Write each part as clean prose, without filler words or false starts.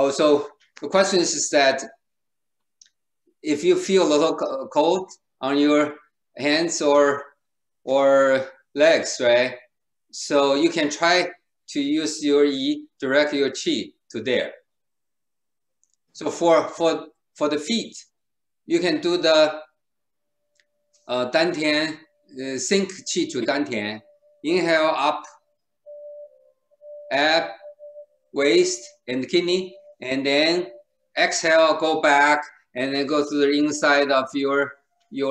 Oh, so the question is that if you feel a little cold on your hands or legs, right? So you can try to use your yi, direct your qi to there. So for the feet, you can do the dantian, sink qi to dantian. Inhale up, ab, waist, and kidney, and then exhale, go back, and then go to the inside of your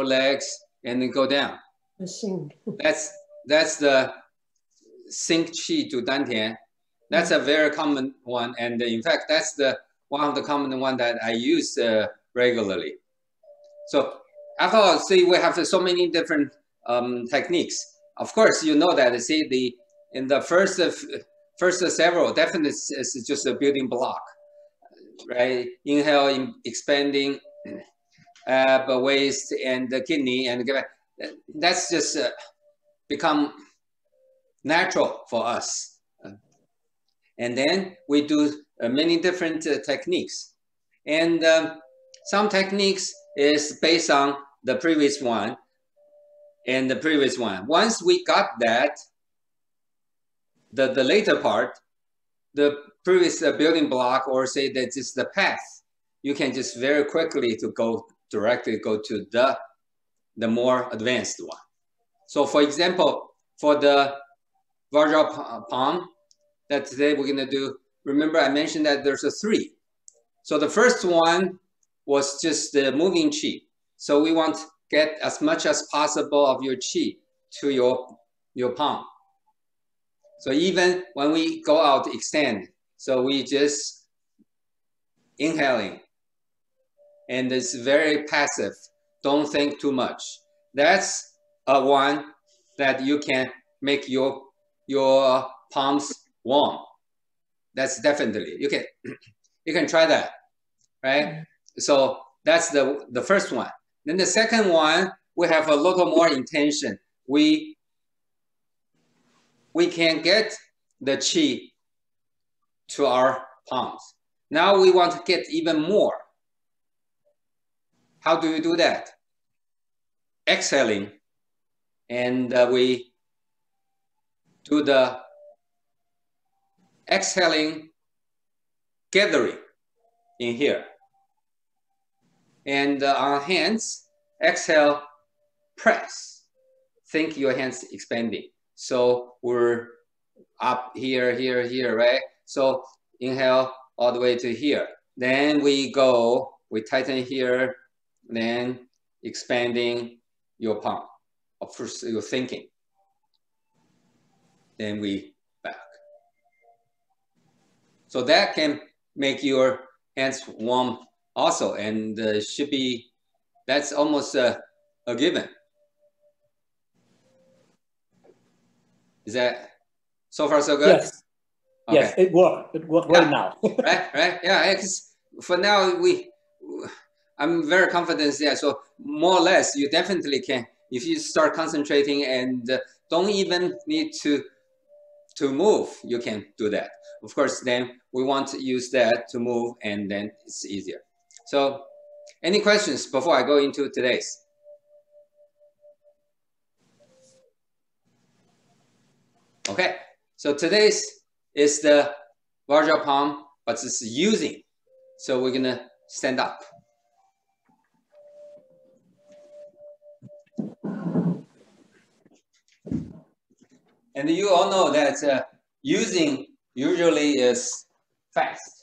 legs, and then go down. That's the sink qi to dantian. That's a very common one, and in fact, that's the one of the common one that I use regularly. So after all, see, we have so many different techniques. Of course, you know that. See, in the first several, definitely is just a building block, right? Inhale, expanding, waist and the kidney, and that's just become natural for us. And then we do many different techniques, and some techniques is based on the previous one and the previous one. Once we got that, the later part, the previous building block, or say that it's the path, you can just very quickly to directly go to the more advanced one. So for example, for the Vajra Palm that today we're gonna do, remember I mentioned that there's a 3. So the first one was just the moving qi. So we want to get as much as possible of your qi to your palm. So even when we go out, extend. So we just inhaling. And it's very passive. Don't think too much. That's one that you can make your palms warm. That's definitely, you can try that, right? So that's the first one. Then the second one, we have a little more intention. We can get the qi to our palms. Now we want to get even more. How do you do that? Exhaling, and we do the exhaling, gathering in here. And on hands, exhale, press. Think your hands expanding. So we're up here, here, here, right? So inhale all the way to here. Then we tighten here, then expanding your palm. Of course, you're thinking. Then we back. So that can make your hands warm also, and should be, that's almost a given. Is that so far so good? Yes. Okay. Yes, it worked. It worked right now. right. Yeah. For now, I'm very confident. Yeah. So more or less, you definitely can. If you start concentrating and don't even need to move, you can do that. Of course, then we want to use that to move, and then it's easier. So, any questions before I go into today's? Okay, so today's is the Vajra Palm, but it's using. So we're gonna stand up. And you all know that using usually is fast.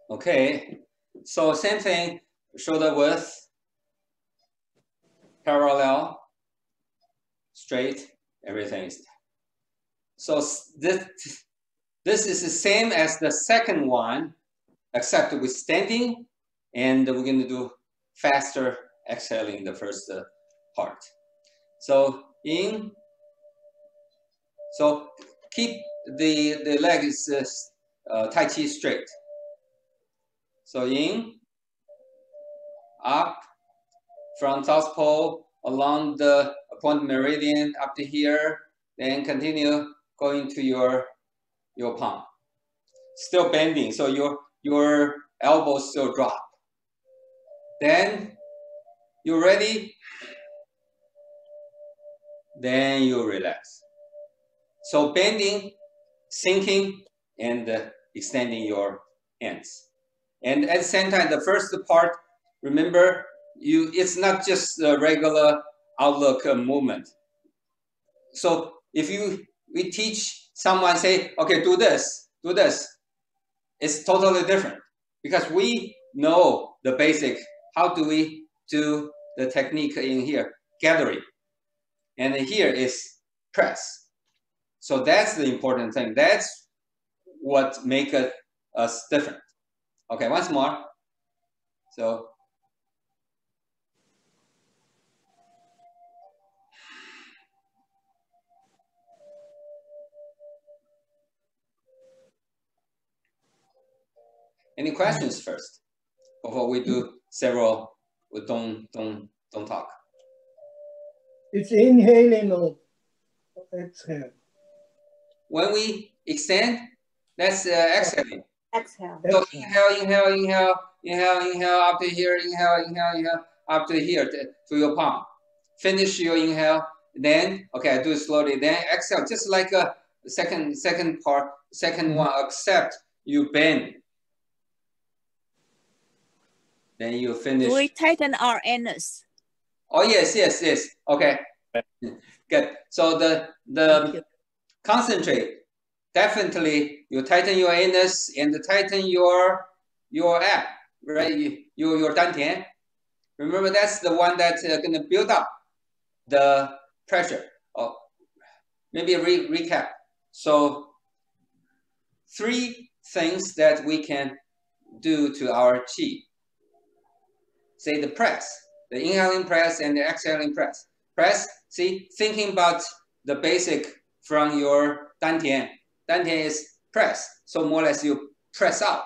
Okay, so same thing, shoulder width, parallel, straight, everything is. So this is the same as the second one, except with standing, and we're going to do faster exhaling the first part. So in, so keep the legs Tai Chi straight. So in, up, from South Pole along the point meridian up to here, then continue going to your palm. Still bending, so your elbows still drop. Then you're ready. Then you relax. So bending, sinking, and extending your hands. And at the same time, the first part, remember, it's not just a regular outlook movement. So if we teach someone, say, okay, do this, it's totally different because we know the basic. How do we do the technique in here? Gathering. And here is press. So that's the important thing. That's what makes us different. Okay, once more. So any questions first before we do several? We don't talk. It's inhaling or exhale. When we extend, that's exhaling. Exhale. So inhale up to here, inhale up to here to your palm. Finish your inhale, then okay, do it slowly. Then exhale, just like a second part, second one. Except you bend. Then you finish. Do we tighten our anus? Oh yes. Okay, good. So the concentrate. Definitely, you tighten your anus and tighten your ab, right? Your dantian. Remember, that's the one that's going to build up the pressure. Oh, maybe recap. So 3 things that we can do to our qi. Say the press, the inhaling press and the exhaling press. Press, see, thinking about the basic from your dantian. Dantian is press, so more or less you press out.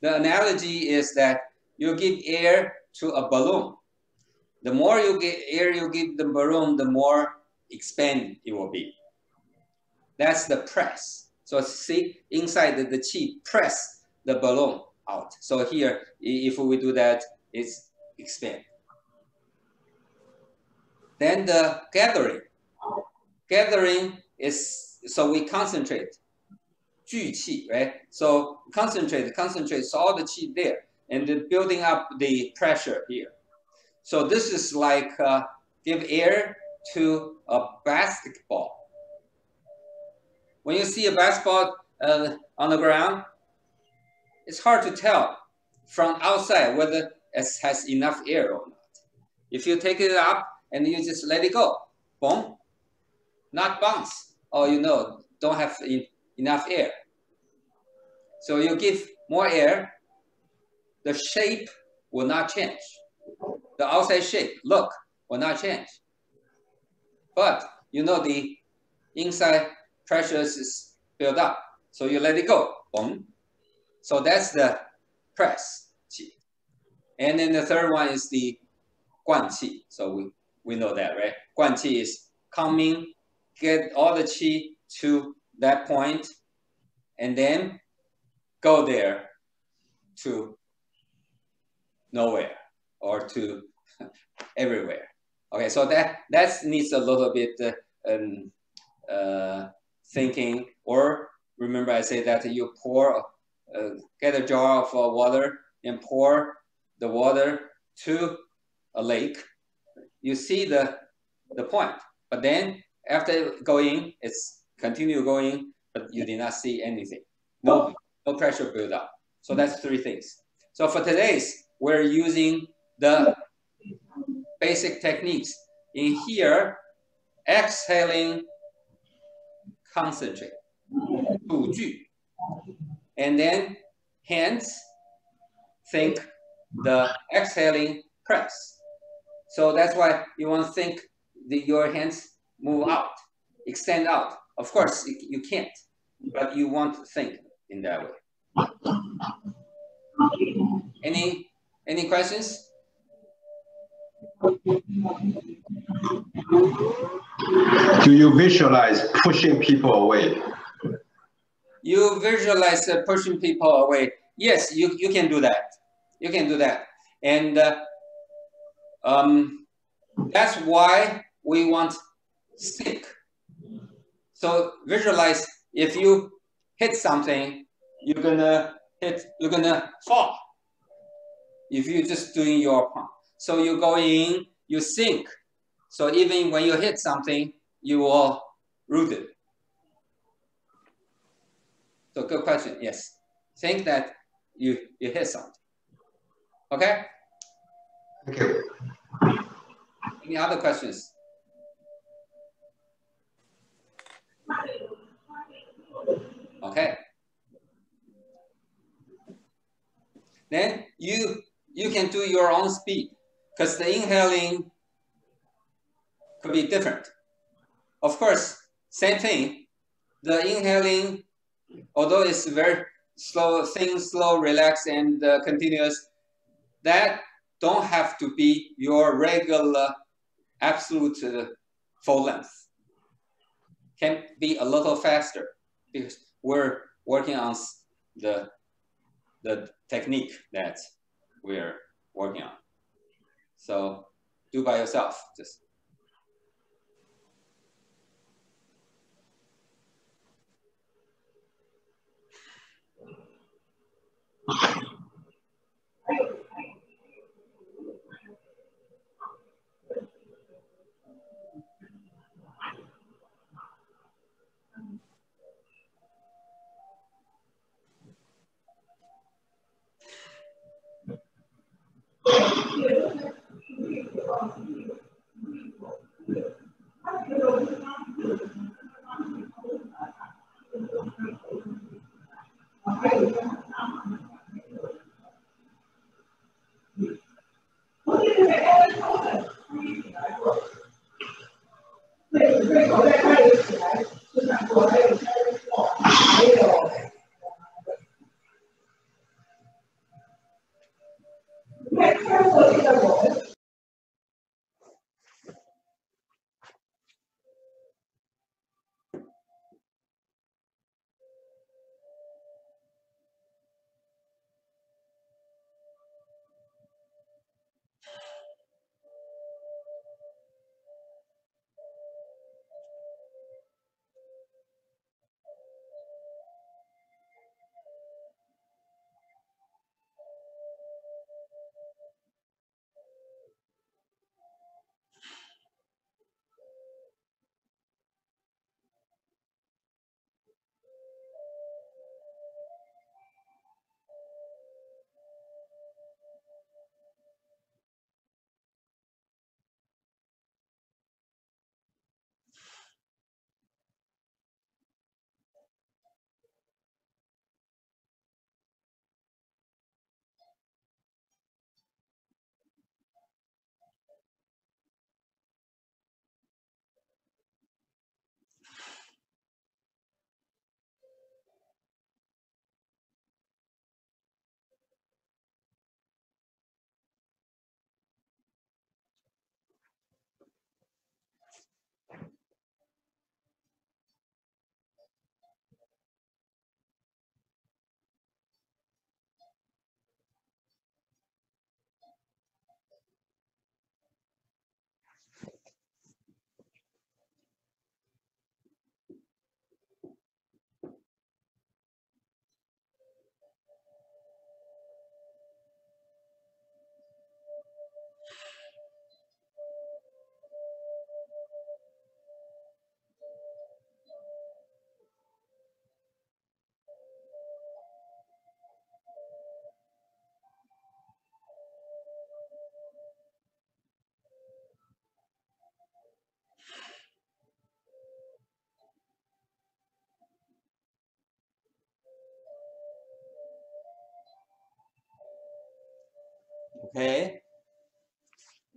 The analogy is that you give air to a balloon. The more you get air you give the balloon, the more expand it will be. That's the press. So see, inside the qi press the balloon out. So here, if we do that, it's expand. Then the gathering. Gathering is, so we concentrate. 聚气, right? So concentrate, so all the qi there, and then building up the pressure here. So this is like give air to a basketball. When you see a basketball on the ground, it's hard to tell from outside whether it has enough air or not. If you take it up and you just let it go, boom, not bounce, or don't have enough air. So you give more air, the shape will not change. The outside shape, look, will not change. But the inside pressures is built up. So you let it go, boom. So that's the press qi. And then the third one is the guan qi. So we know that, right? Guan qi is coming, get all the qi to that point, and then go there to nowhere or to everywhere. Okay, so that needs a little bit thinking. Or remember, I say that you pour, get a jar of water and pour the water to a lake. You see the point, but then after going, it's continue going, but you did not see anything. No pressure build up. So that's 3 things. So for today's, we're using the basic techniques. In here, exhaling, concentrate, 赌句. And then hands, think the exhaling press. So that's why you want to think your hands move out, extend out. Of course, you can't, but you want to think in that way. Any questions? Do you visualize pushing people away? You visualize pushing people away. Yes, you can do that. You can do that. And that's why we want stick. So visualize if you hit something, you're gonna fall. If you're just doing your palm. So you go in, you sink. So even when you hit something, you will root it. So good question, yes. Think that you hit something. Okay? Thank you. Any other questions? Okay. Then you can do your own speed because the inhaling could be different. Of course, same thing. The inhaling, although it's very slow, thin, slow, relaxed, and continuous, that don't have to be your regular absolute full length. Can be a little faster because we're working on the technique that we're working on. So do by yourself, just. Okay.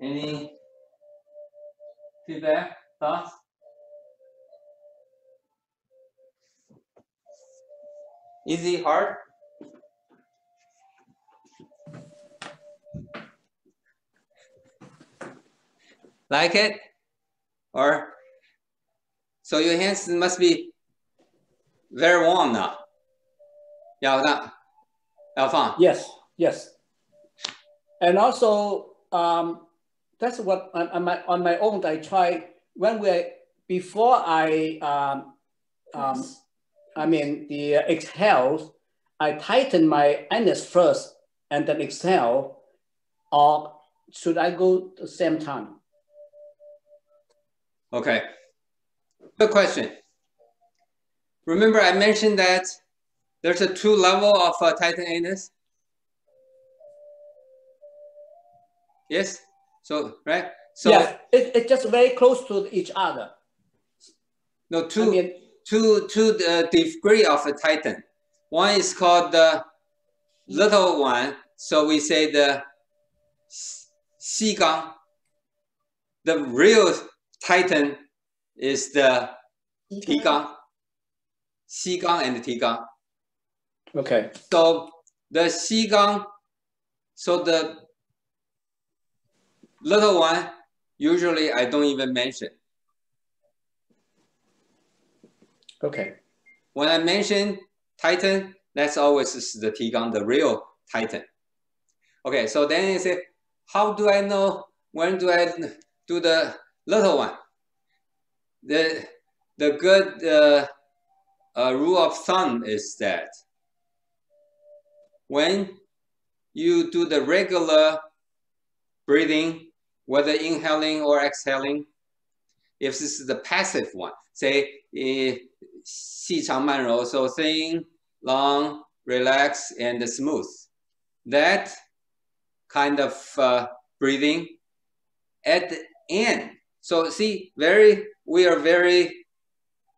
Any feedback, thoughts? Easy, hard? Like it? Or so your hands must be very warm now. 要放. Yes, yes. And also, that's what on my own I try when before I mean the exhale, I tighten my anus first and then exhale, or should I go at the same time? Okay. Good question. Remember I mentioned that there's a 2 level of tighten anus. Yes. So right. So yes, it's just very close to each other. No, two degree of a tighten. One is called the little one. So we say the Qigong. The real tighten is the Qigong. Qigong and Qigong. Okay. So the Qigong, so the little one, usually I don't even mention. Okay. When I mention tighten, that's always the Qigong, the real tighten. Okay, so then you say, how do I know when do I do the little one? The good rule of thumb is that when you do the regular breathing, whether inhaling or exhaling, if this is the passive one, say 细长慢柔, so thin, long, relax, and smooth. That kind of breathing at the end. So see, we are very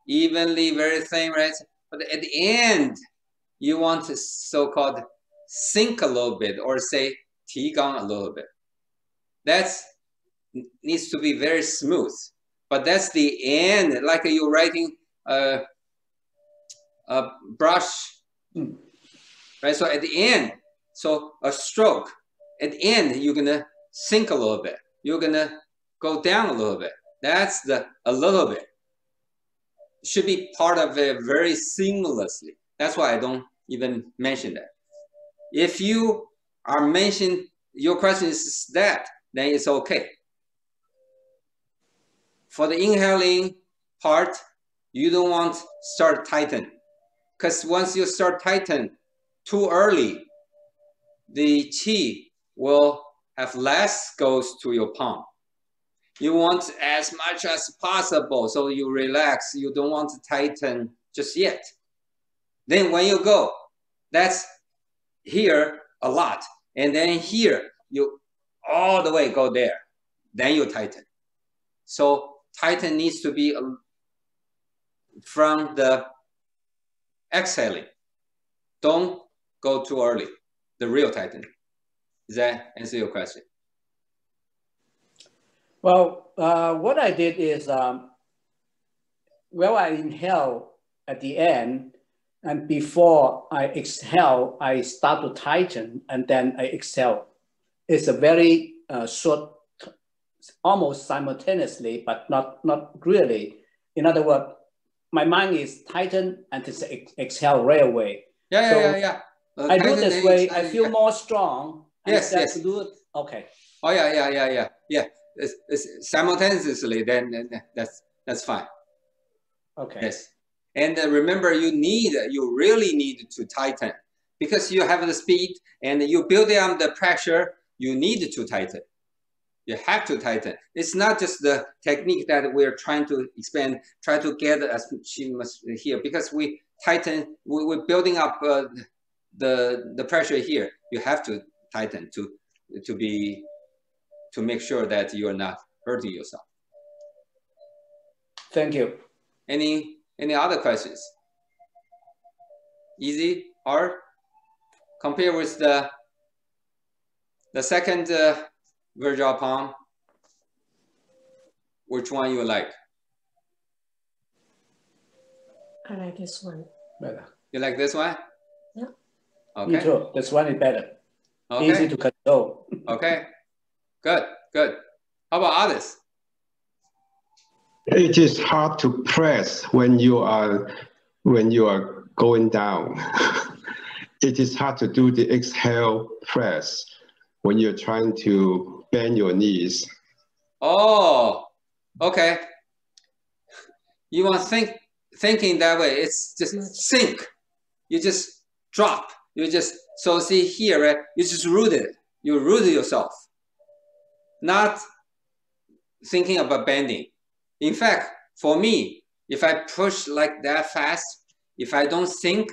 evenly, very thin, right? But at the end, you want to so-called sink a little bit, or say 提纲 a little bit. That needs to be very smooth. But that's the end, like you're writing a brush, right? So at the end, so a stroke, at the end, you're gonna sink a little bit. You're gonna go down a little bit. That's a little bit. Should be part of it very seamlessly. That's why I don't even mention that. If you are mentioning, your question is that, then it's okay. For the inhaling part, you don't want to start tighten, because once you start tighten too early, the qi will have less goes to your palm. You want as much as possible, so you relax. You don't want to tighten just yet. Then when you go, that's here a lot, and then here you all the way go there. Then you tighten. So tighten needs to be from the exhaling. Don't go too early. The real tighten. Does that answer your question? Well, what I did is, I inhale at the end, and before I exhale, I start to tighten, and then I exhale. It's a very short, almost simultaneously, but not really. In other words, my mind is tighten and it's exhale right away. Yeah. I do this way, I feel more strong. Yes. To do it. Okay. Oh yeah. It's simultaneously, then that's fine. Okay. Yes, and remember, you really need to tighten, because you have the speed and you build up the pressure. You need to tighten. You have to tighten. It's not just the technique that we're trying to expand, try to get as much here, because we tighten. We're building up the pressure here. You have to tighten to make sure that you are not hurting yourself. Thank you. Any other questions? Easy, hard? Compare with the The second Vajra Palm, which one you like? I like this one. Better. You like this one? Yeah. Okay. Me too. This one is better. Okay. Easy to control. Okay. Good. Good. How about others? It is hard to press when you are going down. It is hard to do the exhale press when you're trying to bend your knees. Oh, okay. You want thinking that way. It's just sink. You just drop. You just, so see here, right? You just root it. You root yourself. Not thinking about bending. In fact, for me, if I push like that fast, if I don't think,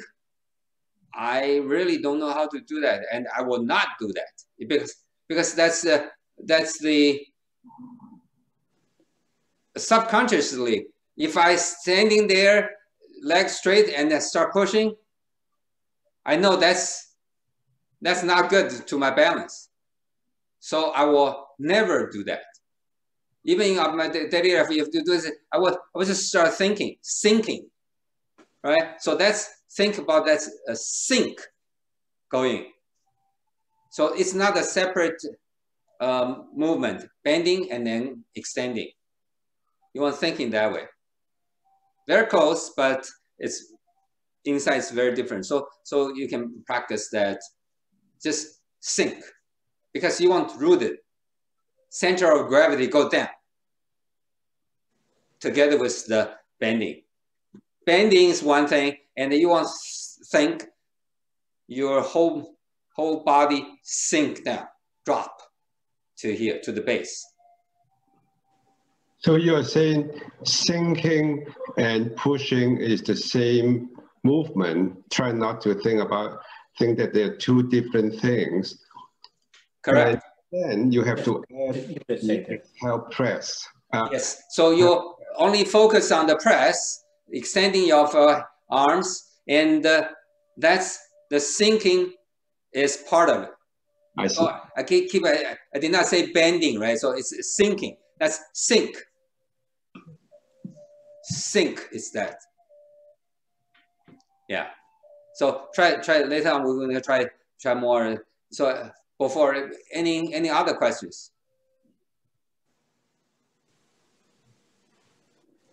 I really don't know how to do that, and I will not do that because that's the subconsciously. If I standing there, legs straight, and then start pushing, I know that's not good to my balance. So I will never do that. Even in my daily life, if you do this, I would just start thinking, sinking, right? So that's, think about that's a sink going. So it's not a separate movement, bending and then extending. You want thinking that way. Very close, but it's inside is very different. So you can practice that, just sink, because you want rooted. Center of gravity go down together with the bending. Bending is one thing, and you want to think your whole body sink down, drop to here, to the base. So you're saying sinking and pushing is the same movement. Try not to think that they're two different things. Correct. And then you have to add exhale press. Yes. So you only focus on the press, extending your arms, and that's the sinking is part of it. I see. So I did not say bending, right? So it's sinking. That's sink. Sink is that. Yeah. So try later on. We're going to try more. So before any other questions?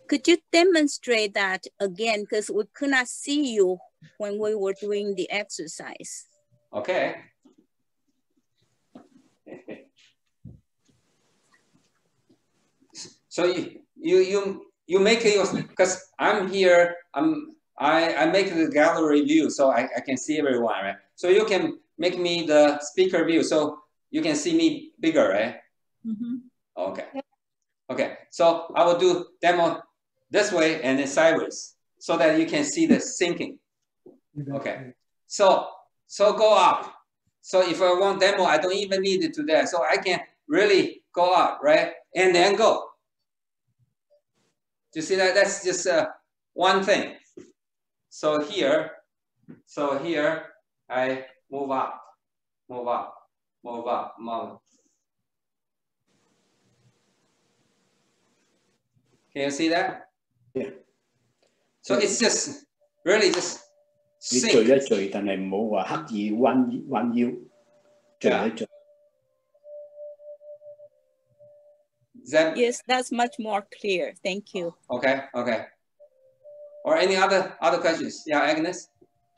Could you demonstrate that again? Because we could not see you when we were doing the exercise. Okay. So you make it, because I'm here. I make the gallery view so I can see everyone, right? So you can make me the speaker view so you can see me bigger, right? Mm-hmm. Okay. Okay. So I will do demo this way and then sideways so that you can see the sinking. Okay. So go up. So if I want demo, I don't even need it to that. So I can really go up, right? And then go. Do you see that? That's just one thing. So here I move up, move up, move up, move. Can you see that? Yeah. So it's just really just sink. Yes, that's much more clear. Thank you. Okay, okay. Or any other questions? Yeah, Agnes?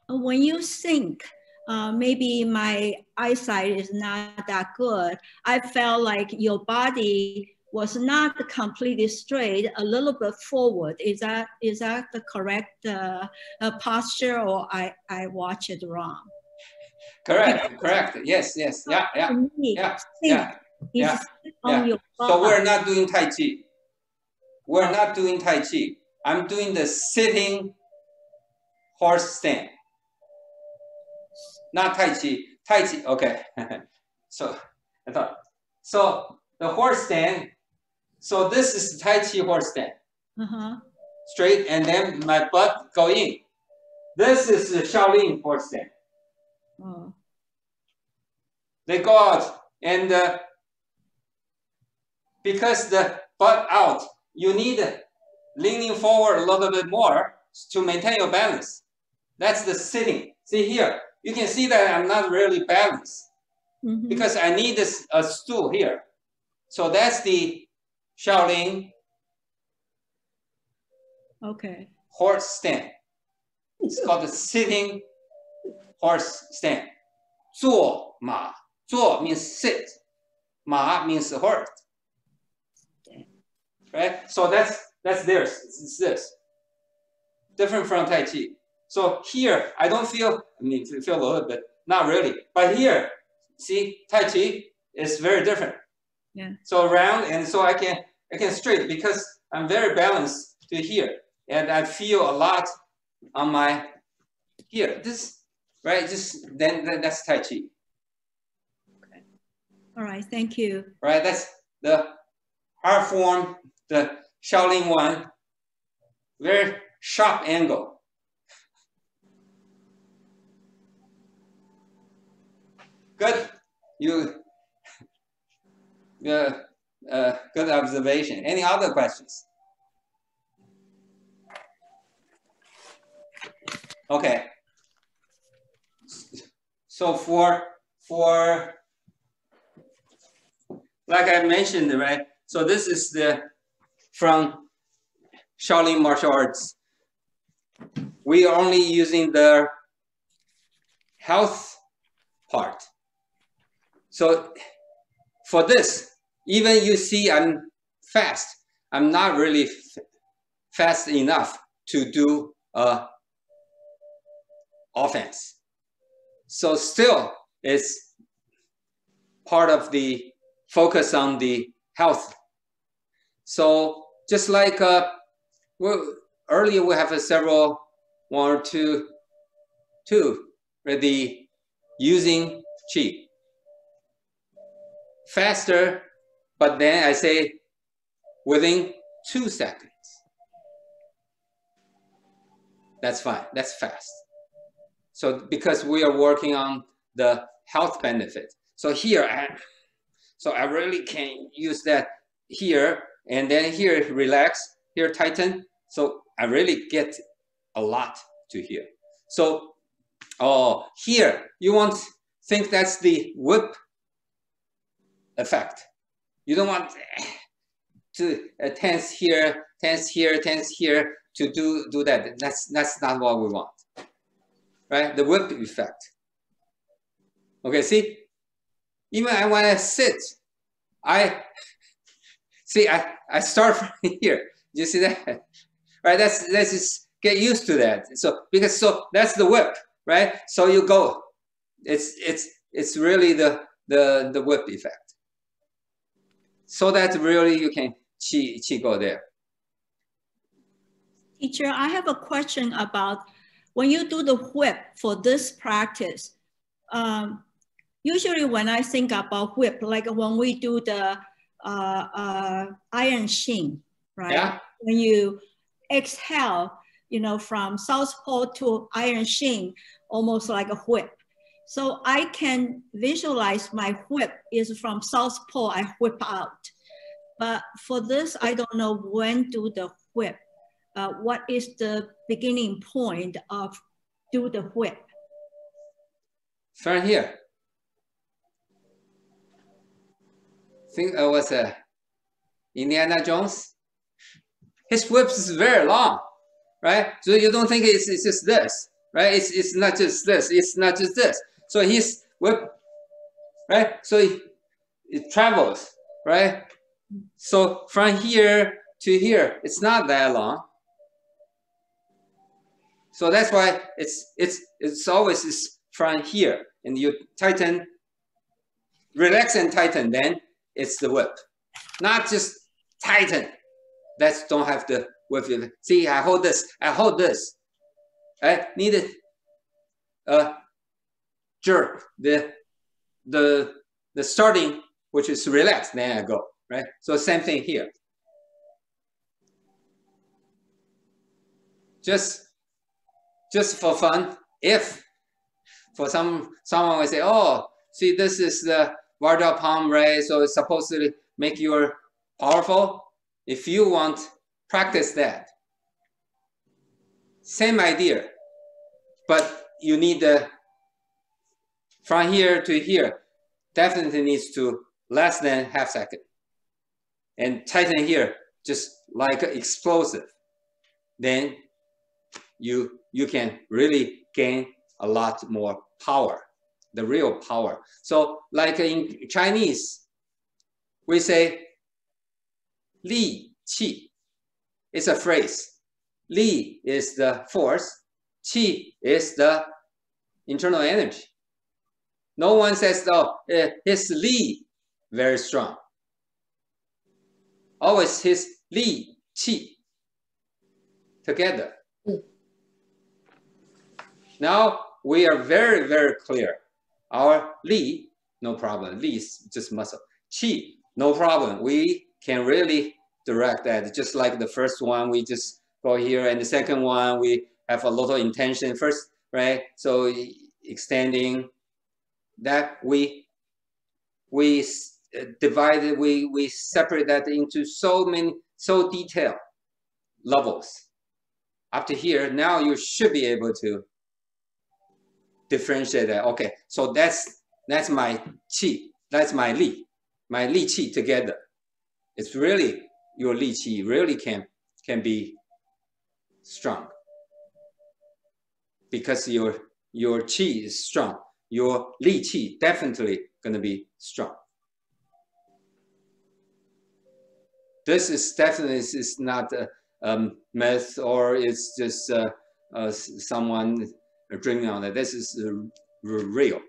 When you sink, maybe my eyesight is not that good. I felt like your body was not completely straight, a little bit forward. Is that the correct posture, or I watch it wrong? Correct, correct. Yes, yes. Yeah, yeah. Yeah. So we're not doing Tai Chi. We're not doing Tai Chi. I'm doing the sitting horse stand. Not Tai Chi. Tai Chi, okay. So I thought, so the horse stand, so this is the Tai Chi horse stand. Straight, and then my butt go in. This is the Shaolin horse stand. They go out And because the butt out, you need leaning forward a little bit more to maintain your balance. That's the sitting. See here, you can see that I'm not really balanced because I need a stool here. So that's the Shaolin horse stand. It's called the sitting horse stand. 坐马, 坐 means sit. 马 means horse. Right? So that's theirs. It's this. Different from Tai Chi. So here, I don't feel, I mean, feel a little bit, not really. But here, see, Tai Chi is very different. Yeah. So round, and so I can straight because I'm very balanced to here. And I feel a lot on my here. This, right? Just then that's Tai Chi. Okay. All right, thank you. Right, that's the hard form, the Shaolin one. Very sharp angle. Good. Good observation. Any other questions? Okay. So for like I mentioned, right? So this is the from Shaolin martial arts. We are only using the health part. So for this, even you see I'm fast, I'm not really fast enough to do offense. So still it's part of the focus on the health. So just like earlier we have several, one or two, the using Qi. Faster, but then I say within 2 seconds. That's fine, that's fast. So because we are working on the health benefit. So here, I really can use that here, and then here relax, here tighten. So I really get a lot to here. So, here, you won't think that's the whip effect. You don't want to tense here to do that. That's not what we want, right? The whip effect. Okay, see, even I want to sit, I start from here. You see that, right? Let's just get used to that. So that's the whip, right? So you go. It's really the whip effect. So that really you can qi go there. Teacher, I have a question about when you do the whip for this practice. Usually when I think about whip, like when we do the iron shin, right? Yeah. When you exhale, from southpaw to iron shin, almost like a whip. So I can visualize my whip is from southpaw, I whip out. But for this, I don't know when do the whip. What is the beginning point of do the whip? From here. Think it was Indiana Jones. His whip is very long, right? So you don't think it's just this, right? It's not just this. It's not just this. So his whip, right? So it travels, right? So from here to here, it's not that long. So that's why it's always from here, and you tighten, relax and tighten. Then it's the whip, not just tighten. That's don't have the whip. See, I hold this. I need it. Jerk the starting, which is relaxed. Then I go right. So same thing here. Just for fun. If for someone will say, oh, see, this is the Vajra Palm, right? So it's supposed to make you powerful. If you want, practice that. Same idea, but you need from here to here, definitely needs to less than half second. And tighten here, just like explosive. Then you can really gain a lot more power, the real power. So like in Chinese, we say Li Qi. It's a phrase. Li is the force, Qi is the internal energy. No one says, oh, his Li very strong. Always his Li, Qi together. Now we are very, very clear. Our Li, no problem. Li is just muscle. Qi, no problem. We can really direct that. Just like the first one, we just go here, and the second one, we have a lot of intention first, right? So extending that, we divide it, we separate that into so detailed levels. Up to here, now you should be able to differentiate that. Okay, so that's my qi, that's my li qi together. It's really your li qi really can be strong because your qi is strong. Your li qi definitely gonna be strong. This is definitely is not a myth, or it's just someone dreaming on it. This is real,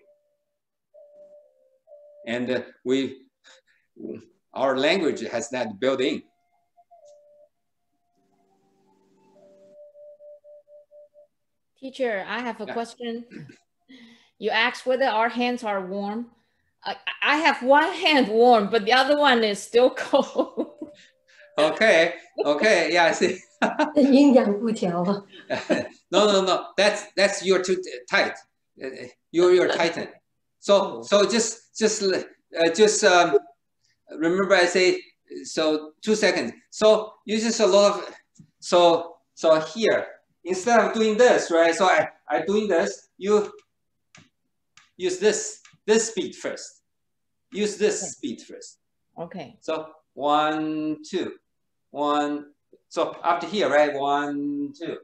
and our language has that built in. Teacher, I have a question. You asked whether our hands are warm. I have one hand warm, but the other one is still cold. Okay, yeah, I see. No. That's you're too tight. You're tightened. So just remember I say, so 2 seconds. So you just a lot of so here, instead of doing this, right? So I doing this, you use this speed first. Use this speed first. Okay. So 1, 2, 1. So after here, right? 1, 2.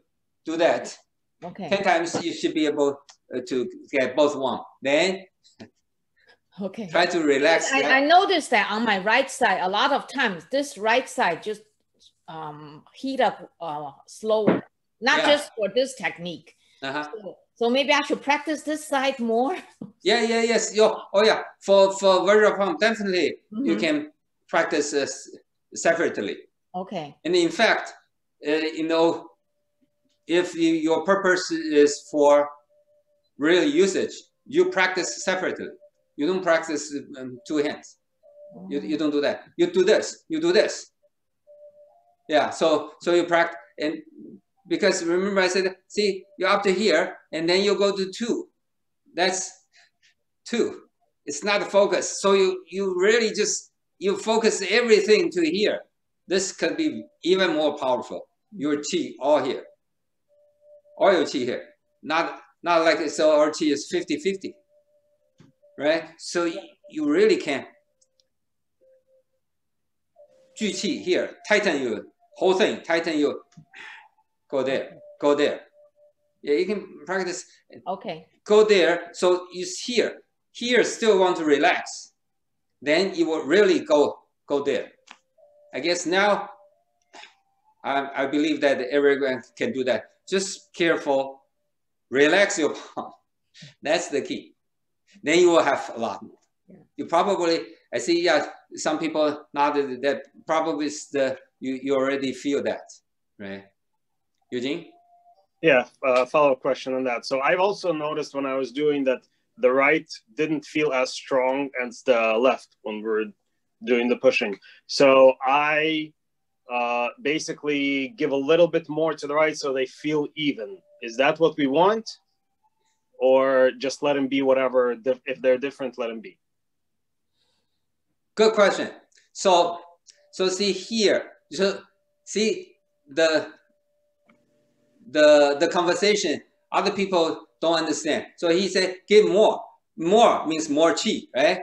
Do that. Okay. 10 times you should be able to get both warm. Then okay. Try to relax. I noticed that on my right side, a lot of times this right side just heat up slower. Not just for this technique. So maybe I should practice this side more. Yes. Oh yeah. For Vajra Palm, definitely you can practice separately. Okay. And in fact, if your purpose is for real usage, you practice separately. You don't practice 2 hands. You don't do that. You do this. You do this. Yeah. So you practice, and because remember I said, see, you're up to here, and then you go to 2. That's 2. It's not a focus. So you really you focus everything to here. This could be even more powerful. Your qi all here. All your qi here. Not like so our qi is 50-50. Right? So you really can ju qi here. Tighten your whole thing. Tighten your go there. Yeah, you can practice. Okay. Go there. So you here still want to relax. Then you will really go there. I guess now I believe that everyone can do that. Just careful, relax your palm. That's the key. Then you will have a lot more. Yeah. You probably, I see, some people nodded that probably you already feel that, right? Eugene? Yeah, follow-up question on that. So I've also noticed when I was doing that, the right didn't feel as strong as the left when we're doing the pushing. So I basically give a little bit more to the right so they feel even. Is that what we want? Or just let them be whatever, if they're different, let them be? Good question. So see here. So see the conversation. Other people don't understand. So he said, give more. More means more qi, right?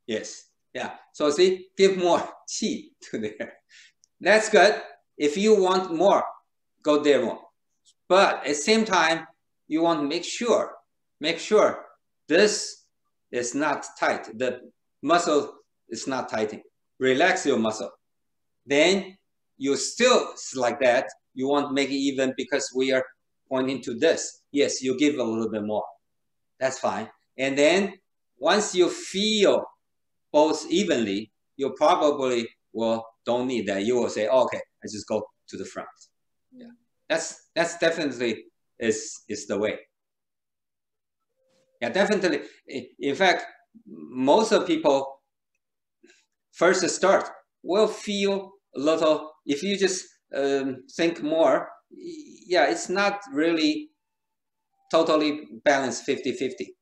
Yes. Yeah. So see, give more qi to there. That's good. If you want more, go there more. But at the same time, you want to make sure this is not tight. The muscle is not tightening. Relax your muscle. Then you still like that. You want to make it even because we are pointing to this. Yes, you give a little bit more. That's fine. And then once you feel both evenly, you probably don't need that. You will say, oh, okay, I just go to the front. Yeah, that's definitely is the way. Yeah, definitely. In fact, most of people first start will feel a little. If you just think more, yeah, it's not really totally balanced 50-50.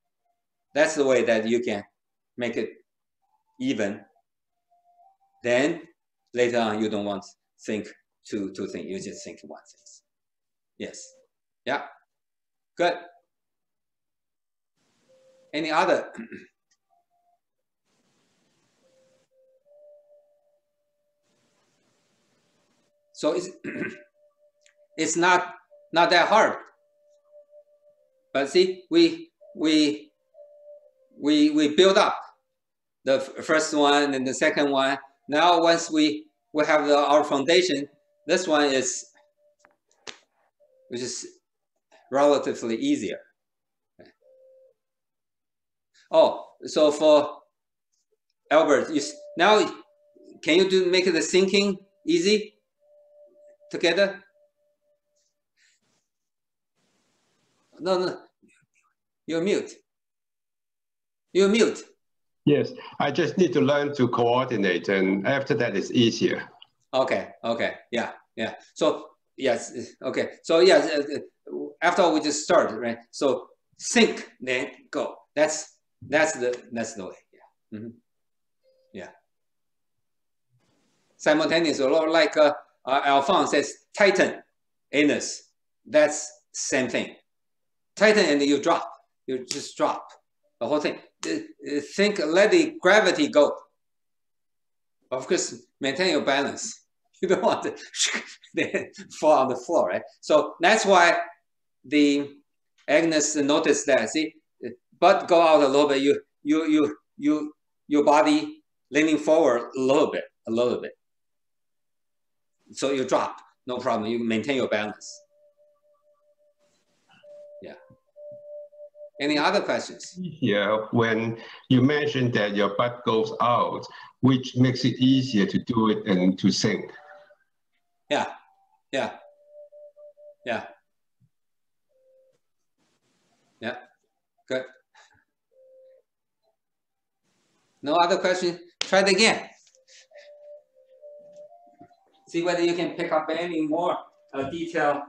That's the way that you can make it even. Then later on, you don't want to think two things. You just think one thing. Yes. Yeah. Good. Any other? So it's not that hard. But see, we build up the first one and the second one. Now once we have our foundation, this one is which is relatively easier. Oh, so for Albert, now can you make the syncing easy together? No, you're mute. You're mute. Yes, I just need to learn to coordinate, and after that it's easier. Okay, yeah. So yes, okay. So yeah, after we just start, right? So sync, then go. That's the way. Yeah. Mm-hmm. Yeah. Simultaneous, like Alphonse says, tighten anus. That's same thing. Tighten and you drop. You just drop the whole thing. Think, let the gravity go. Of course, maintain your balance. You don't want to fall on the floor, right? So that's why the Agnes noticed that. See, butt go out a little bit. Your body leaning forward a little bit. So you drop, no problem. You maintain your balance. Yeah. Any other questions? Yeah, when you mentioned that your butt goes out, which makes it easier to do it and to sink. Yeah. Good. No other question? Try it again. See whether you can pick up any more detail.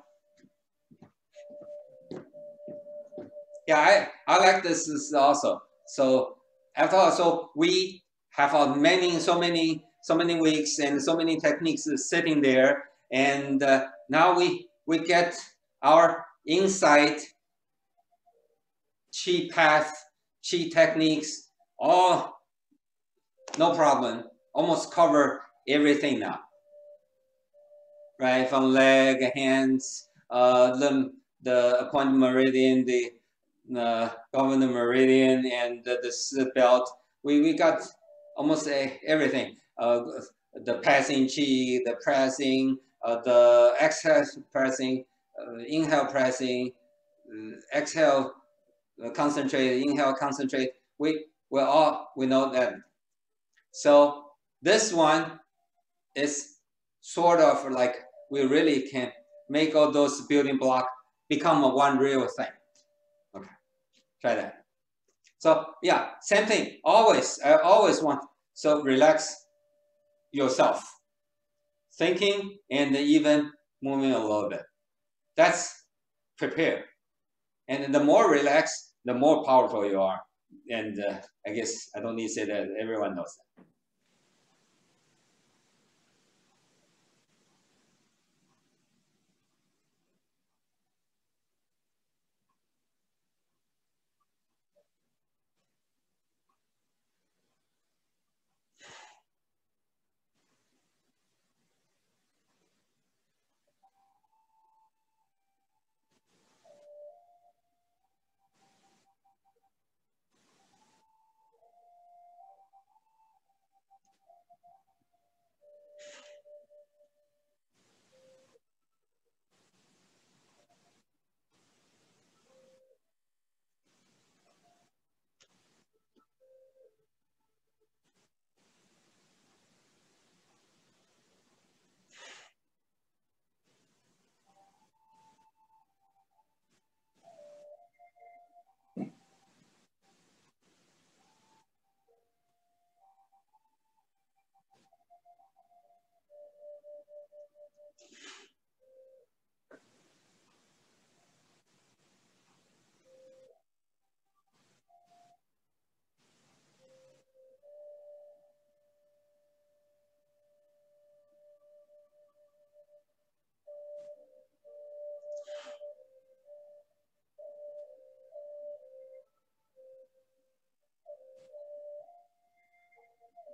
Yeah, I like this also. So after all, so we have so many weeks and so many techniques sitting there, and now we get our insight, Qi path, Qi techniques, all no problem. Almost cover everything now, right? From leg, hands, the appointed meridian, the governor meridian, and the slip belt. We got almost everything. The passing Qi, the pressing, the exhale pressing, inhale pressing, exhale concentrate, inhale concentrate. We know that. So this one is sort of like we really can make all those building blocks become one real thing. Okay, try that. So yeah, same thing. I always want, so relax yourself. Thinking and even moving a little bit. That's prepare. And the more relaxed, the more powerful you are. And I guess I don't need to say that, everyone knows that.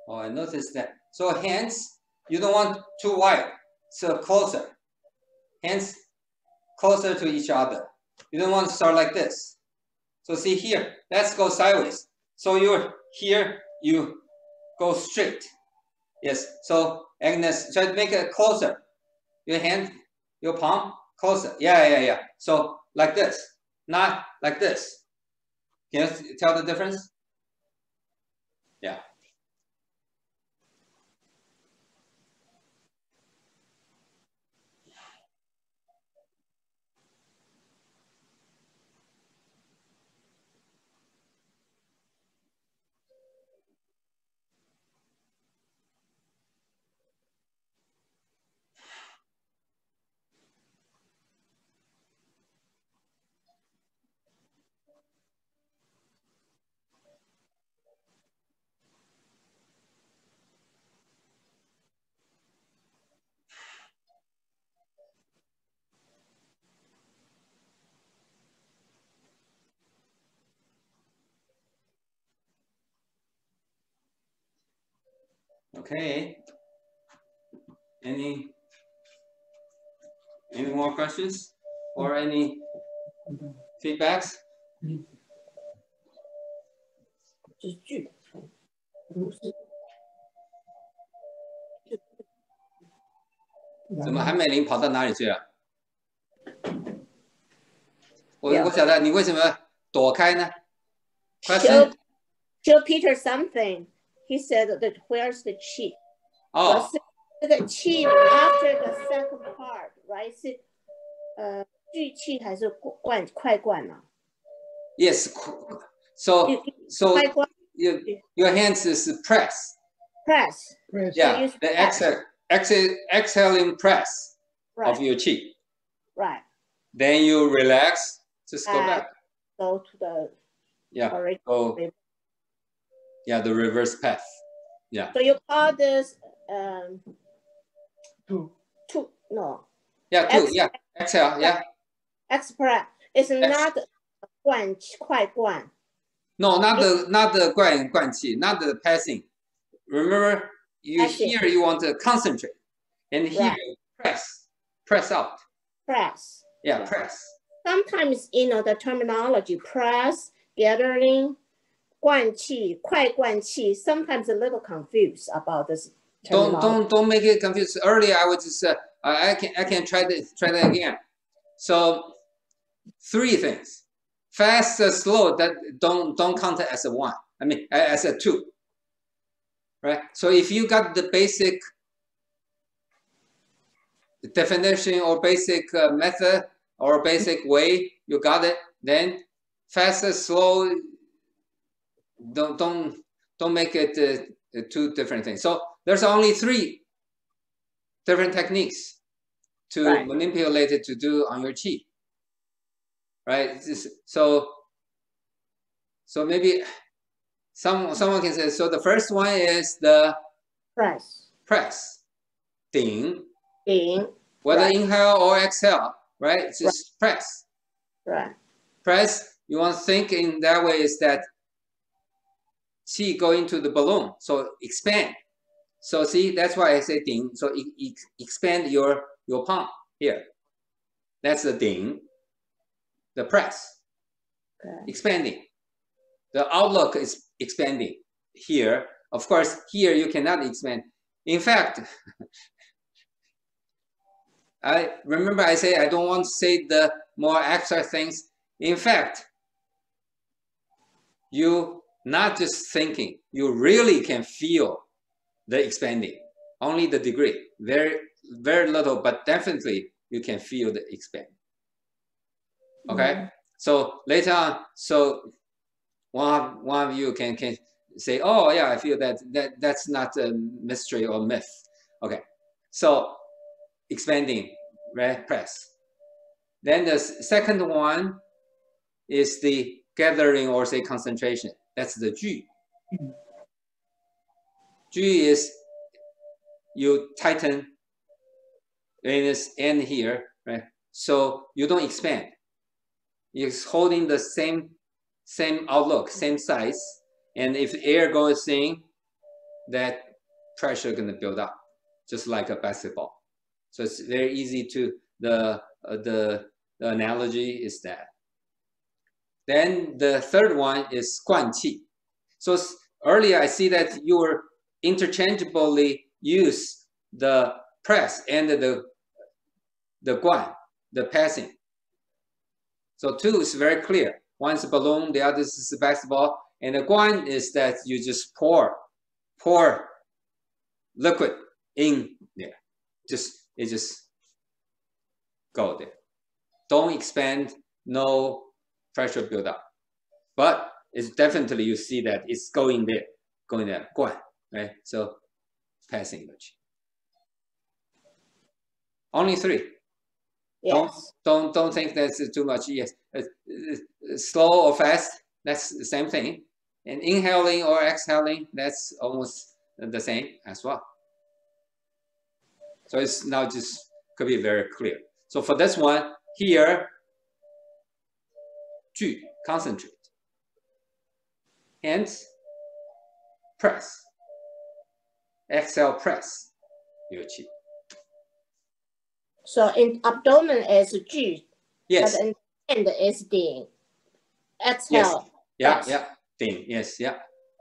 Oh, I noticed that. So hands, you don't want too wide, so closer. Hands closer to each other. You don't want to start like this. So see here, let's go sideways. So you're here, you go straight. Yes, so Agnes, try to make it closer. Your hand, your palm, closer. Yeah. So like this, not like this. Can you tell the difference? Yeah. Okay. Any more questions or any feedbacks? 怎么韩美玲跑到哪里去了？我晓得你为什么躲开呢？ Show Peter something. He said that where's the qi? Oh. The qi after the second part, right? 是聚气还是快灌呢？ Yes. So your hands is press. Press. Yeah. So the exhaling press of your qi. Right. Then you relax. Just go back. Go to the the reverse path. Yeah. So you call this two. No. Yeah, two. Yeah. Exhale. Yeah. Express. It's not 快灌. No, not the 灌气, not the passing. Remember, here you want to concentrate, and here you press out. Press. Yeah, press. Sometimes the terminology press, gathering, 灌气, 快灌气. Sometimes a little confused about this terminology. Don't make it confused. Earlier I was just I can try that again. So 3 things. Fast, slow, that don't count it as a 1. I mean, as a 2. Right? So if you got the basic definition or basic method or basic way, you got it, then fast, slow, don't make it 2 different things. So there's only 3 different techniques to manipulate it to do on your qi. Right? So maybe Someone can say, so the first one is the press. 顶. Whether right. inhale or exhale, right? It's just press. Right. Press, you want to think in that way is that qi go into the balloon, so expand. So see, that's why I say ding. So expand your palm here. That's the ding, the press, expanding. The outlook is expanding here. Of course, here you cannot expand. In fact, I remember I say I don't want to say the more abstract things. In fact, you not just thinking, you really can feel the expanding. Only the degree, very, very little, but definitely you can feel the expand. Okay, so later on, so one of you can say, oh yeah, I feel that's not a mystery or myth. Okay, so expanding, right? Press. Then the second one is the gathering or say concentration. That's the ju. Ju is you tighten in this end here, right? So you don't expand. You're holding the same outlook, same size. And if air goes in, that pressure going to build up, just like a basketball. So it's very easy to, the analogy is that. Then the third one is 灌气. So earlier I see that you were interchangeably use the press and the 灌, the passing. So two is very clear. One is a balloon, the other is a basketball. And the 灌 is that you just pour liquid in there. It just go there. Don't expand, no pressure build up. But it's definitely you see that it's going there, 灌, right? So passing energy. Only three. Yes. Don't think that's too much. Yes, slow or fast, that's the same thing. And inhaling or exhaling, that's almost the same as well. So it's now just could be very clear. So for this one here, 聚, concentrate. Hands, press. Exhale, press. 有气. So in abdomen is 聚, Yes. but in hand is 顶. Exhale. Yes. Yes. Yeah. Ding. Yes. Yeah.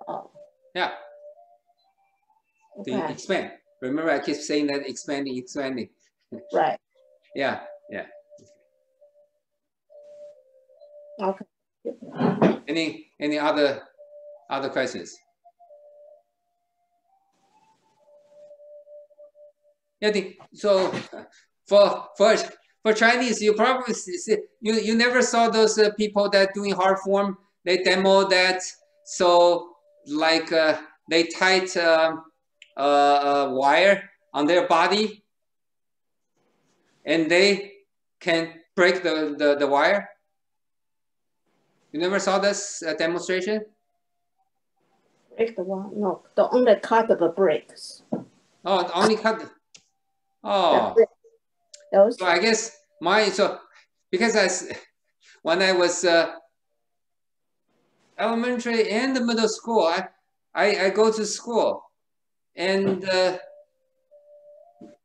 Oh. Yeah. Okay. Expand. Remember, I keep saying that expanding. Right. Yeah. Okay. Any other questions? Yeah. So for Chinese, you probably see, you never saw those people that doing hard form. They demo that. So like they tied wire on their body, and they can break the wire. You never saw this demonstration? Break the wire? No, the only cut the breaks. Oh, only cut. Oh, Those. so I guess because when I was elementary and the middle school, I go to school, and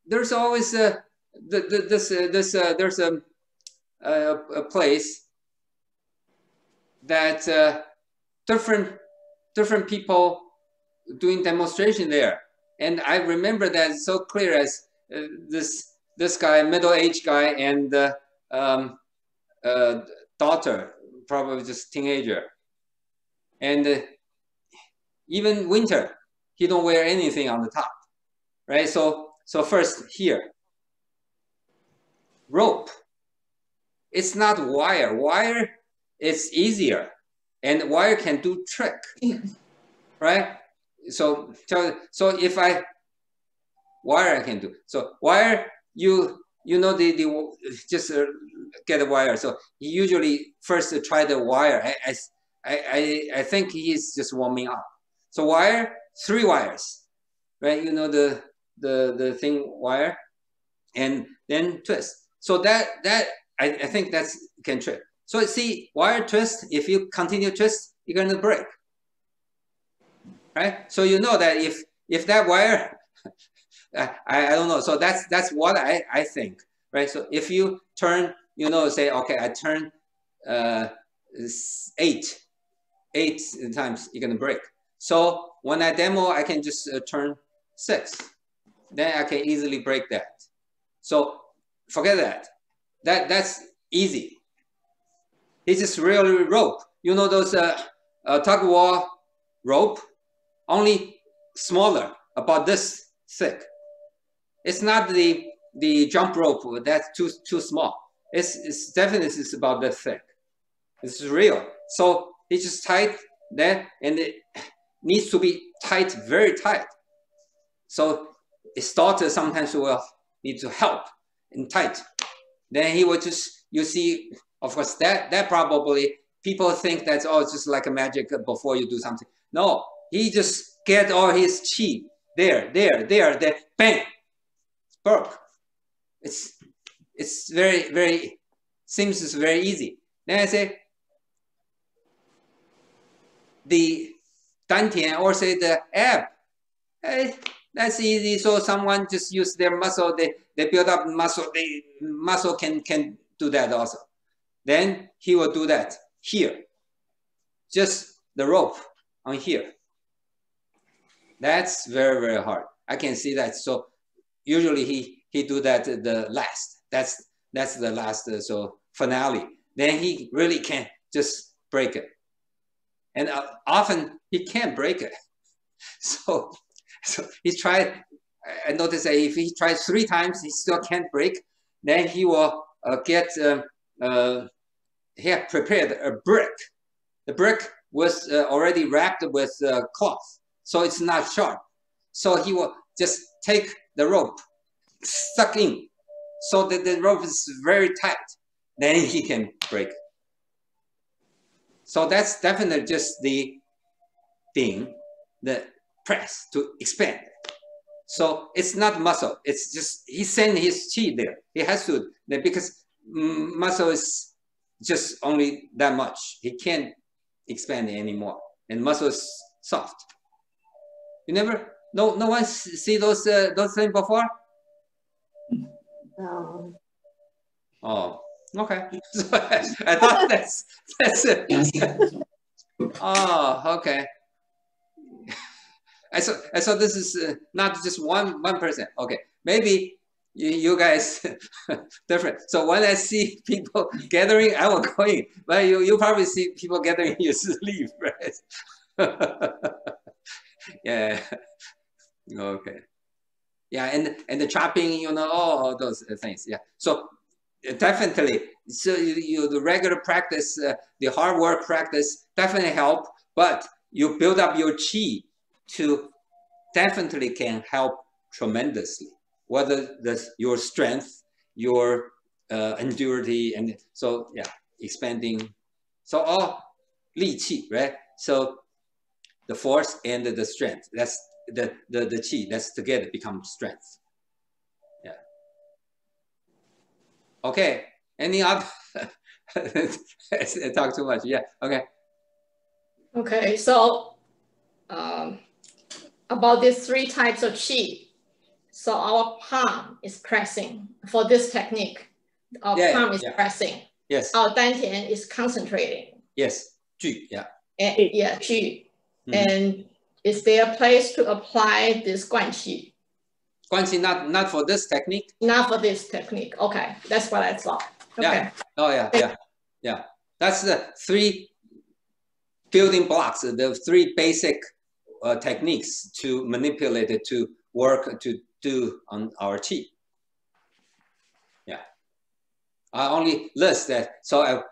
there's always there's a place that different people doing demonstration there, and I remember that so clear as this guy, middle-aged guy, and daughter, probably just teenager, and even winter, he don't wear anything on the top, right? So first here, rope. It's not wire. Wire, it's easier, and wire can do trick, right? So if wire I can do. So wire, you know the just get a wire. So you usually first try the wire I think he's just warming up. So wire, 3 wires, right? You know the thing wire, and then twist. So that I think that's can trip. So see, wire twist, if you continue twist, you're gonna break. Right? So you know that if that wire I don't know. So that's what I think. Right? So if you turn, you know, say, okay, I turn 8 times, you're gonna break. So when I demo, I can just turn 6. Then I can easily break that. So forget that. That's easy. It's just really rope. You know those tug war rope, only smaller, about this thick. It's not the jump rope that's too small. It's definitely about that thick. It's real. So it's just tight there, and it needs to be tight, very tight. So a starter sometimes will need to help and tight. Then he will just, you see, of course, that probably people think that's just like a magic before you do something. No, he just get all his chi there, bang, broke. It's very, very, seems it's very easy. Then I say, the dantian, or say the ab, hey, that's easy. So someone just use their muscle, they build up muscle, muscle can do that also. Then he will do that here. Just the rope on here. That's very, very hard. I can see that. So usually he do that the last. That's the last so finale. Then he really can just break it. And often he can't break it. So he's tried. I noticed that if he tries 3 times, he still can't break. Then he will get. He had prepared a brick. The brick was already wrapped with cloth, so it's not sharp. So he will just take the rope, stuck in, so that the rope is very tight. Then he can break. So that's definitely just the thing, the press to expand. So it's not muscle. It's just he send his chi there. He has to, because muscle is just only that much. He can't expand it anymore. And muscle is soft. You never, no one see those things before? No. Oh, okay. So I thought that's it. Oh, okay. I saw this is not just one person. Okay, maybe you guys different. So when I see people gathering, I will go in. But you probably see people gathering, you leave, right? Yeah. Okay. Yeah, and the chopping, you know, all those things. Yeah. So definitely, so the regular practice, the hard work practice definitely help. But you build up your chi to definitely can help tremendously. Whether that's your strength, your endurance, and so yeah, expanding. So all li qi, right? So the force and the strength. That's the qi. That's together become strength. Yeah. Okay. Any other? I talk too much. Yeah. Okay. Okay. So about these 3 types of qi. So our palm is pressing for this technique. Our palm is pressing. Yes. Our dantian is concentrating. Yes. Ju. Yeah. And, yeah. Ju. And is there a place to apply this guan qi? Guan qi not for this technique. Not for this technique. Okay, that's what I thought. Okay. Yeah. Oh yeah. That's the 3 building blocks. The 3 basic techniques to manipulate it, to work, to do on our chi. Yeah. I only list that so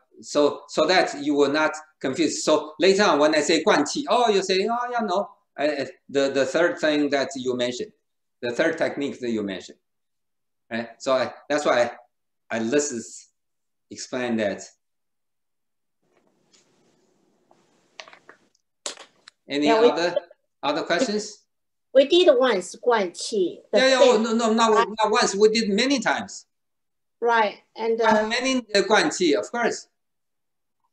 that you will not confuse. So later on when I say guan qi, oh, you say, oh yeah, no. The third thing that you mentioned, the third technique that you mentioned. Right? So that's why I listed, explain that. Any other questions? We did once 灌气. No, not once. We did many times. Right, and many 灌气, of course.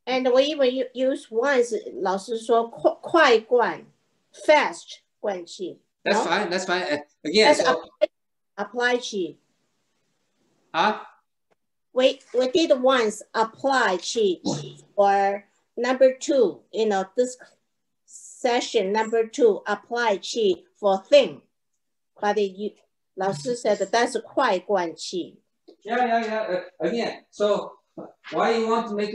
And we even use once. 老师说快灌 fast 灌气. That's fine. That's fine. Again, so apply chi. Huh? We did once apply chi or number 2. You know, this session number 2 apply chi for thing. But 老师 said that's 快灌气. Yeah. Again, so why you want to make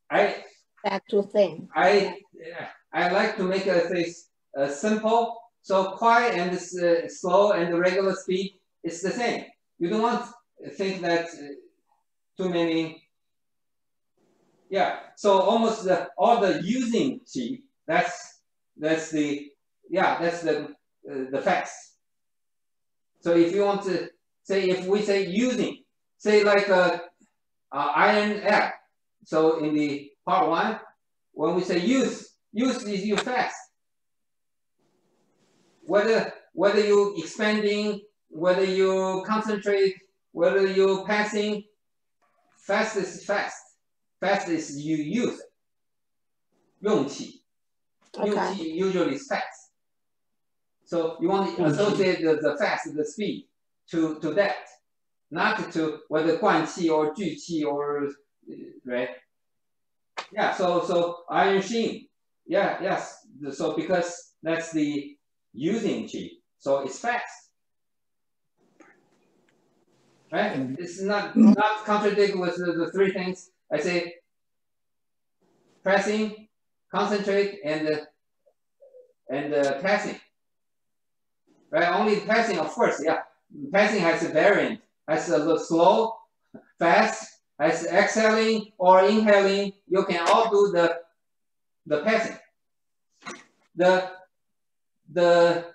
back to thing? I like to make a simple. So quiet and slow and the regular speed is the same. You don't want to think that too many. Yeah. So almost all the using qi. That's the fast. So if you want to say, if we say using, say like iron act. So in the part 1, when we say use is you fast. Whether you expanding, whether you concentrate, whether you passing, fast is fast. Fast is you use. 用气. Okay. 用气 usually is fast. So you want to associate the fast, the speed to that, not to whether 灌气 or 聚气 or right. Yeah. So iron shin. Yeah. Yes. So because that's the using qi, so it's fast, right? It's not contradict with the 3 things. I say pressing, concentrate, and passing, right? Only passing, of course, yeah. Passing has a variant, has a little slow, fast, has exhaling or inhaling. You can all do the passing. The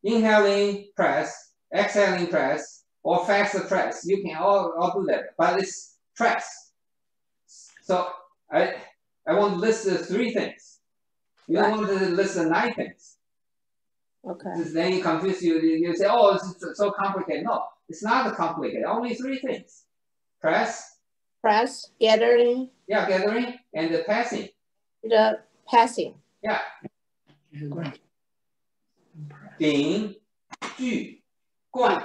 inhaling press, exhaling press, or faster press, you can all do that, but it's press. So I want to list the 3 things. You don't want to list the 9 things. Okay. Then you confuse you say, oh, it's so complicated. No, it's not complicated. Only 3 things: press, gathering. Yeah, gathering, and the passing. The passing. Yeah. 顶、聚、灌。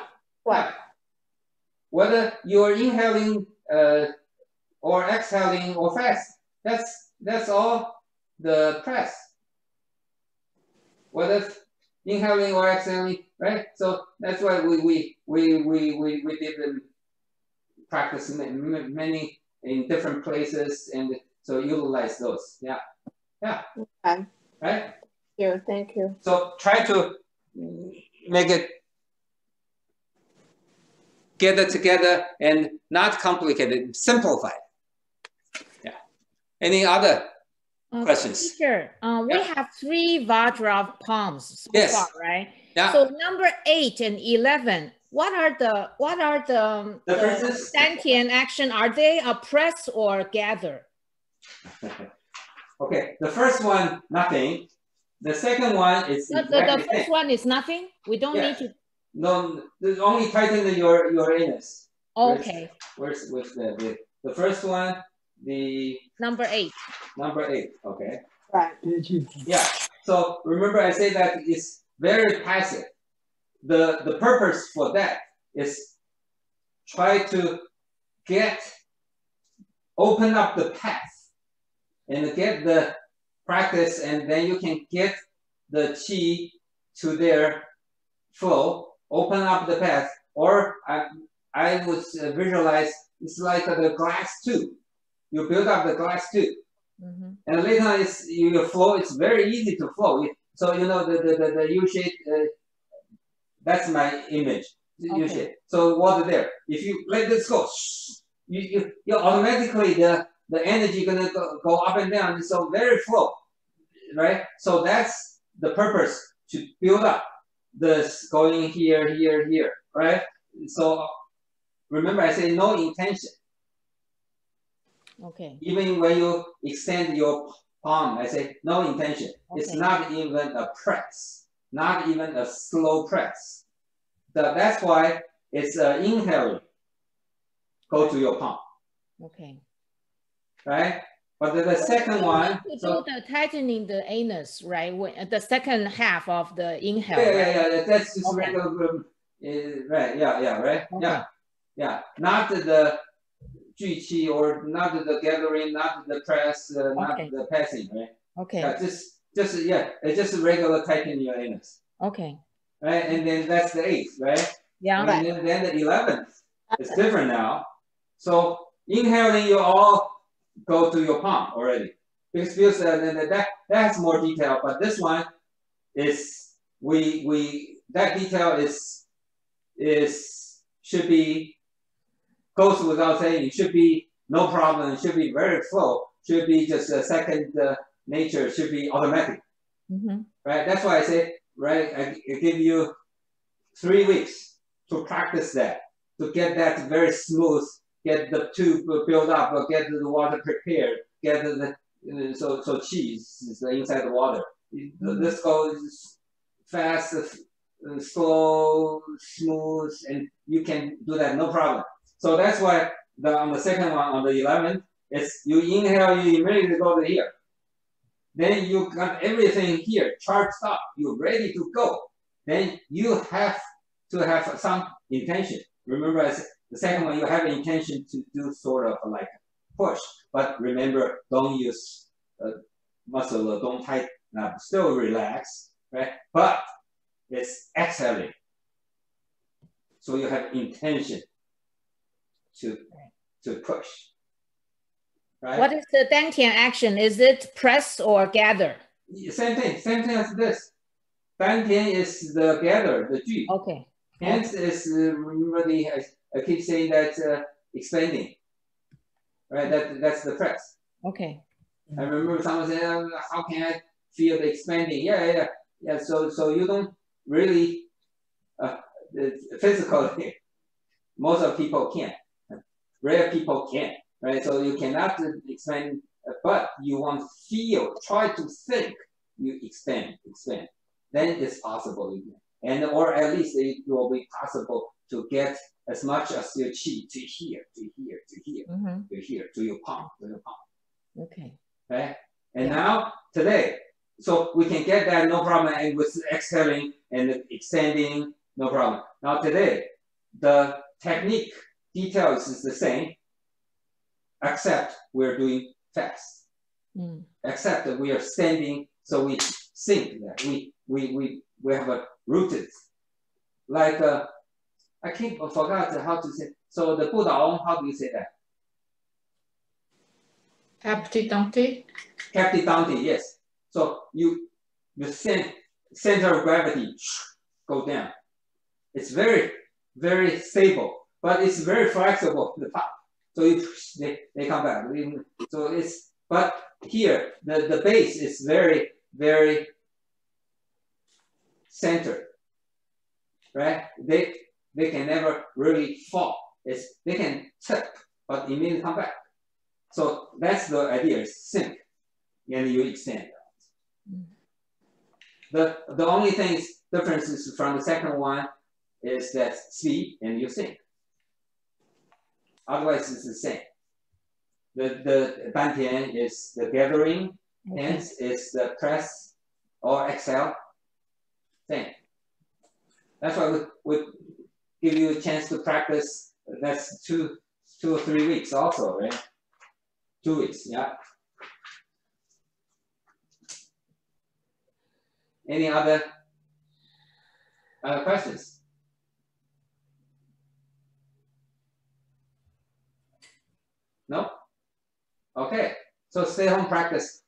Whether you're inhaling or exhaling or fast, that's all the press. Whether inhaling or exhaling, right? So that's why we did practice many in different places, and so utilize those. Yeah. Okay. Right. Thank you. So try to make it, get it together and not complicated, simplify. Yeah. Any other questions? Teacher, we have 3 Vajra palms so Yes. far, right? Yeah. So number 8 and 11, what are the differences? Dantian action? Are they a press or gather? Okay, the first one, nothing. The second one is The first one is nothing. We don't need to. No, only tighten your anus. Okay. Where's the first one? The number 8. Number 8. Okay. Right. Yeah. So remember, I say that it's very passive. The purpose for that is try to open up the path and get the practice, and then you can get the qi to their flow, open up the path. Or I would visualize it's like the glass tube. You build up the glass tube, and later on you flow. It's very easy to flow. So you know the U shape. That's my image. U shape. So water there. If you let this go, you automatically the energy gonna go up and down. It's so very flow, right? So that's the purpose, to build up this going here, right? So remember, I say no intention. Okay. Even when you extend your palm, I say no intention. Okay. It's not even a press, not even a slow press. That's why it's inhaling. Go to your palm. Okay. Right? But the second one. So the tightening the anus, right? When, the second half of the inhale. Yeah. That's just regular. Right. Yeah. Right. Okay. Yeah. Not the Ju Qi or not the gathering, not the press, not the passing, right? Okay. It's just a regular tightening your anus. Okay. Right, and then that's the 8th, right? Yeah. And then the 11th is different now. So inhaling, you all go to your palm already. Because that has more detail, but this one is that detail should be, goes without saying. It should be no problem. It should be very slow. Should be just a second nature. It should be automatic. Mm-hmm. Right. That's why I say, right. I give you 3 weeks to practice that, to get that very smooth, get the tube built up, get the water prepared, get so cheese is inside the water. Mm-hmm. This goes fast, slow, smooth, and you can do that no problem. So that's why on the second one, on the 11th, it's you inhale, you immediately go to here. Then you got everything here charged up. You're ready to go. Then you have to have some intention. Remember, as the second one, you have intention to do sort of like push. But remember, don't use muscle, don't tighten up. Still relax, right? But it's exhaling. So you have intention to push. Right? What is the dantian action? Is it press or gather? Same thing as this. Dantian is the gather, the Ju. Okay. Hands is remember I keep saying that expanding. Right, that's the press. Okay. I remember someone saying, how can I feel the expanding? Yeah. So you don't really physically. Most of people can't. Rare people can't. Right, so you cannot expand, but you want to feel, try to think, you expand. Then it's possible, or at least it will be possible to get as much as your chi to here, mm-hmm. to here, to your palm, Okay. Right, and now today, so we can get that no problem, and with exhaling and extending, no problem. Now today, the technique details is the same. Except we're doing fast. Except that we are standing, so we think that we have a rooted, like I forgot how to say. So the Buddha, how do you say that? Capti Danti. Capti Danti, yes. So you center of gravity go down. It's very, very stable, but it's very flexible to the top. So you push, they come back. So it's, but here the base is very, very centered, right? They can never really fall. They can tip, but immediately come back. So that's the idea. Is sink, and you extend. The only difference is from the second one is that speed and you sink. Otherwise, it's the same. The dantian is the gathering, hence is the press or exhale. Same. That's why we give you a chance to practice. That's 2 or 3 weeks also, right? 2 weeks, yeah. Any other questions? No? Okay, so stay home practice.